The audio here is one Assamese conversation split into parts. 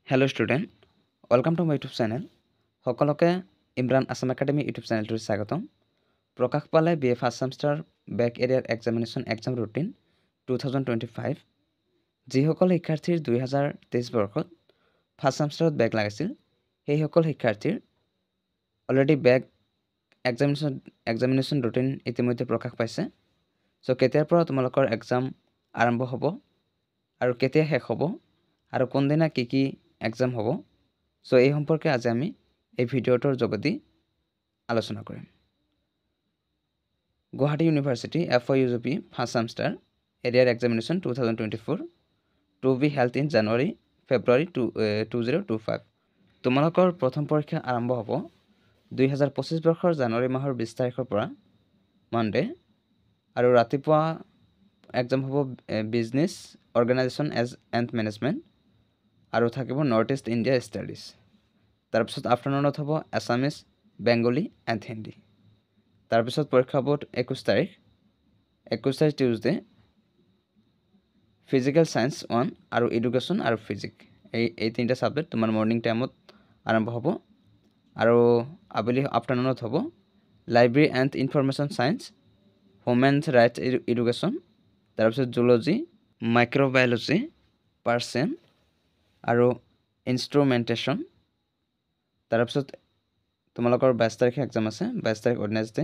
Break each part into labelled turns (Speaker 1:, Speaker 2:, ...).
Speaker 1: Hello student, welcome to my YouTube channel. সকলোকে ইমৰান আসাম একাডেমি ইউটিউব চেনেলটোত স্বাগতম। প্ৰকাশ পালে BA ফাৰ্ষ্ট সেমিষ্টাৰ বেক এৰিয়াৰ এক্সামিনেশ্যন এক্সাম ৰুটিন 2025। যিসকল শিক্ষাৰ্থীৰ 2023 বৰ্ষত ফাৰ্ষ্ট সেমিষ্টাৰত বেক লাগিছিল সেইসকল শিক্ষাৰ্থীৰ অলৰেডি বেক এক্সামিনেশ্যন ৰুটিন ইতিমধ্যে প্ৰকাশ পাইছে। সো কেতিয়াৰ পৰা তোমালোকৰ এক্সাম আৰম্ভ হ'ব আৰু কেতিয়া শেষ হ'ব আৰু কোনদিনা কি এক্সাম হ'ব। সো এই সম্পৰ্কে আজি আমি এই ভিডিঅ'টোৰ যোগেদি আলোচনা কৰিম। Guwahati university FYUGP first semester arrear examination 2024 to be held in February 2025। তোমালোকৰ প্ৰথম পৰীক্ষা আৰম্ভ হ'ব 2025 বৰ্ষৰ জানুৱাৰী মাহৰ 20 তাৰিখৰ পৰা মনডে আৰু ৰাতিপুৱা এক্সাম হ'ব বিজনেছ অৰ্গেনাইজেশ্যন এণ্ড মেনেজমেণ্ট আৰু থাকিব নৰ্থ ইষ্ট ইণ্ডিয়া ষ্টাডিজ। তাৰপিছত আফটাৰনুনত হ'ব আছামিজ বেংগলী এণ্ড হিন্দী। তাৰপিছত পৰীক্ষা হ'ব 21 তাৰিখ টিউজডে ফিজিকেল চায়েন্স 1 আৰু এডুকেশ্যন আৰু ফিজিক্স এই তিনিটা ছাবজেক্ট তোমাৰ মৰ্ণিং টাইমত আৰম্ভ হ'ব আৰু আবেলি আফটাৰনুনত হ'ব library and information science, human rights education, তাৰপিছত জুলজি, মাইক্ৰ'বায়'লজি, পাৰ্চিয়ান আৰু ইনষ্ট্ৰুমেণ্টেশ্যন। তাৰপিছত তোমালোকৰ 22 তাৰিখে এক্সাম আছে, 22 তাৰিখ ৱেডনেছডে।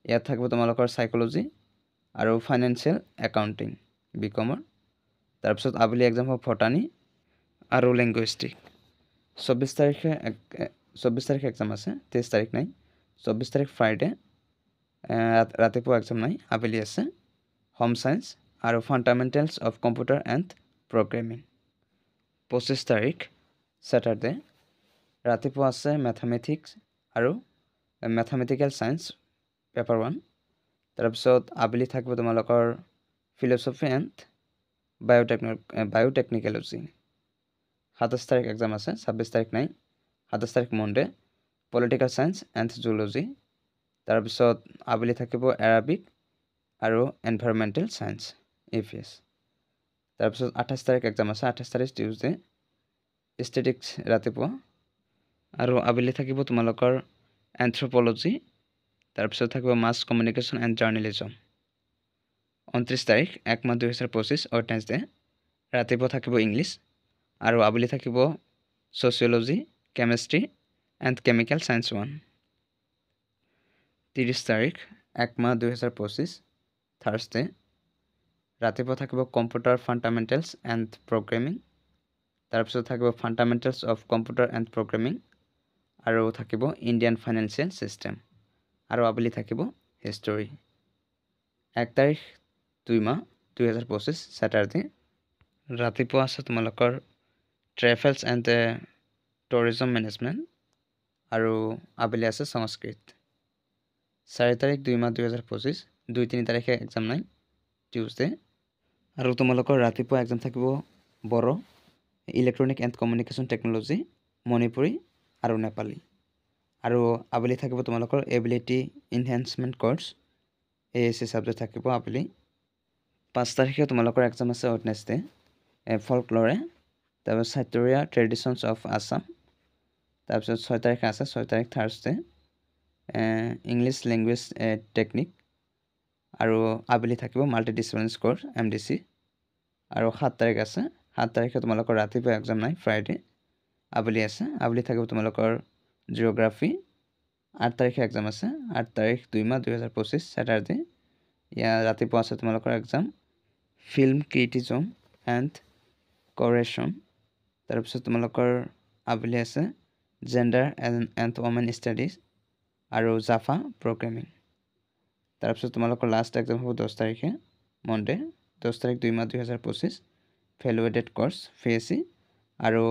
Speaker 1: ইয়াত থাকিব তোমালোকৰ সাইক'লজি আৰু ফাইনেন্সিয়েল একাউণ্টিং বিকমৰ। তাৰপিছত আবেলি এক্সাম হ'ব বটানী আৰু লিংগুইষ্টিক। 24 তাৰিখে এক্সাম আছে, 23 তাৰিখ নাই। 24 তাৰিখ ফ্ৰাইডে ৰাতিপুৱা এক্সাম নাই, আবেলি আছে হোম চায়েন্স আৰু fundamentals of computer and programming. 25 তাৰিখ ছেটাৰডে ৰাতিপুৱা আছে মেথামেটিক্স আৰু মেথামেটিকেল চায়েন্স পেপাৰ 1। তাৰপিছত আবেলি থাকিব তোমালোকৰ ফিল'চফি এণ্ড বায়'টেকনিকলজি। 27 তাৰিখ এক্সাম আছে, 26 তাৰিখ নাই। 27 তাৰিখ Monday political science and zoology. তাৰপিছত আবেলি থাকিব এৰাবিক আৰু এনভাইৰমেণ্টেল চায়েন্স EVS। তাৰপিছত 28 তাৰিখ এক্সাম আছে, 28 তাৰিখ টিউজডে ষ্টেটিক্স ৰাতিপুৱা আৰু আবেলি থাকিব তোমালোকৰ এন্থ্ৰপ'লজি। তাৰপিছত থাকিব মাছ কমিউনিকেশ্যন এণ্ড জাৰ্নেলিজম। 29 তাৰিখ 1 মাহ 2025 ৱেডনেছডে ৰাতিপুৱা থাকিব ইংলিছ আৰু আবেলি থাকিব sociology, chemistry and chemical science 1। 30 তাৰিখ 1 মাহ 2025 থাৰ্ছডে ৰাতিপুৱা থাকিব কম্পিউটাৰ ফাণ্ডামেণ্টেলছ এণ্ড প্ৰগ্ৰেমিং। তাৰপিছত থাকিব fundamentals of computer and programming আৰু থাকিব ইণ্ডিয়ান ফাইনেন্সিয়েল ছিষ্টেম আৰু আবেলি থাকিব হিষ্টৰী। 1 তাৰিখ 2 মাহ 2025 ছেটাৰডে ৰাতিপুৱা আছে তোমালোকৰ ট্ৰেভেলছ এণ্ড টুৰিজম মেনেজমেণ্ট আৰু আবেলি আছে সংস্কৃত। 4 তাৰিখ 2 মাহ 2025 2-3 তাৰিখে এক্সাম নাই, টিউজডে আৰু তোমালোকৰ ৰাতিপুৱা এক্সাম থাকিব Bodo, electronic and communication technology, Manipuri আৰু নেপালী আৰু আবেলি থাকিব তোমালোকৰ ability enhancement course AAC subject থাকিব আবেলি। 5 তাৰিখে তোমালোকৰ এক্সাম আছে ৱেডনেছডে ফল্কলৰে, তাৰপিছত সাহিত্যৰীয়া ট্ৰেডিশ্যনছ অফ আছাম। তাৰপিছত 6 তাৰিখে আছে, 6 তাৰিখ থাৰ্ছডে ইংলিছ লেংগুৱেজ টেকনিক আৰু আবেলি থাকিব মাল্টিডিচিপ্লিনাৰী কৰ্চ MDC আৰু 7 তাৰিখ আছে, 7 তাৰিখে তোমালোকৰ ৰাতিপুৱা এক্সাম নাই, ফ্ৰাইডে আবেলি আছে। আবেলি থাকিব তোমালোকৰ জিঅ'গ্ৰাফী। 8 তাৰিখে এক্সাম আছে, 8 তাৰিখ 2 মাহ 2025 ছেটাৰডে। ইয়াৰ ৰাতিপুৱা আছে তোমালোকৰ এক্সাম ফিল্ম ক্ৰিটিজম এণ্ড কৰেশ্যন। তাৰপিছত তোমালোকৰ আবেলি আছে জেণ্ডাৰ এণ্ড ওমেন ষ্টাডিজ আৰু জাভা প্ৰগ্ৰেমিং। তাৰপিছত তোমালোকৰ লাষ্ট এক্সাম হ'ব 10 তাৰিখে মনডে 10 তাৰিখ 2 মাহ 2025 ভেলুৱেটেড কৰ্চ FAC আৰু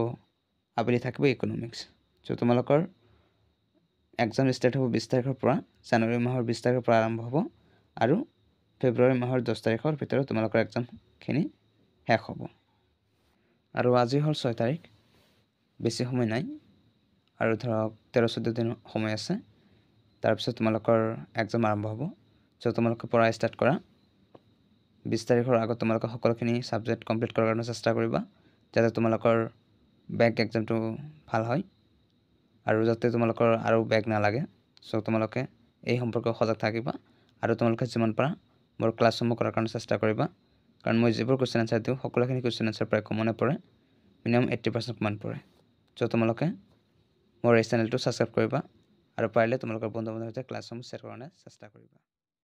Speaker 1: আবেলি থাকিব ইকনমিক্স। চ' তোমালোকৰ এক্সাম ষ্টাৰ্ট হ'ব 20 তাৰিখৰ পৰা, জানুৱাৰী মাহৰ 20 তাৰিখৰ পৰা আৰম্ভ হ'ব আৰু ফেব্ৰুৱাৰী মাহৰ 10 তাৰিখৰ ভিতৰত তোমালোকৰ এক্সামখিনি শেষ হ'ব। আৰু আজি হ'ল 6 তাৰিখ, বেছি সময় নাই আৰু ধৰক 13-14 দিন সময় আছে। তাৰপিছত তোমালোকৰ এক্সাম আৰম্ভ হ'ব। চ' তোমালোকে পঢ়া ষ্টাৰ্ট কৰা। 20 তাৰিখৰ আগত তোমালোকে সকলোখিনি ছাবজেক্ট কমপ্লিট কৰাৰ কাৰণে চেষ্টা কৰিবা যাতে তোমালোকৰ বেক এক্সামটো ভাল হয় আৰু যাতে তোমালোকৰ আৰু বেক নালাগে সো তোমালোকে এই সম্পৰ্কে সজাগ থাকিবা আৰু তোমালোকে যিমান পাৰা মোৰ ক্লাছসমূহ কৰাৰ কাৰণে চেষ্টা কৰিবা কাৰণ মই যিবোৰ কোৱেশ্চন আনসাৰ দিওঁ সকলোখিনি কোৱেশ্চন আনসাৰ প্ৰায় কমনে পৰে মিনিমাম 80% কমন পৰে সো তোমালোকে মোৰ এই চেনেলটো সাবস্ক্ৰাইব কৰিবা আৰু পাৰিলে তোমালোকৰ বন্ধু বান্ধৱীৰ সৈতে ক্লাছসমূহ শ্বেয়াৰ কৰাৰ চেষ্টা কৰিবা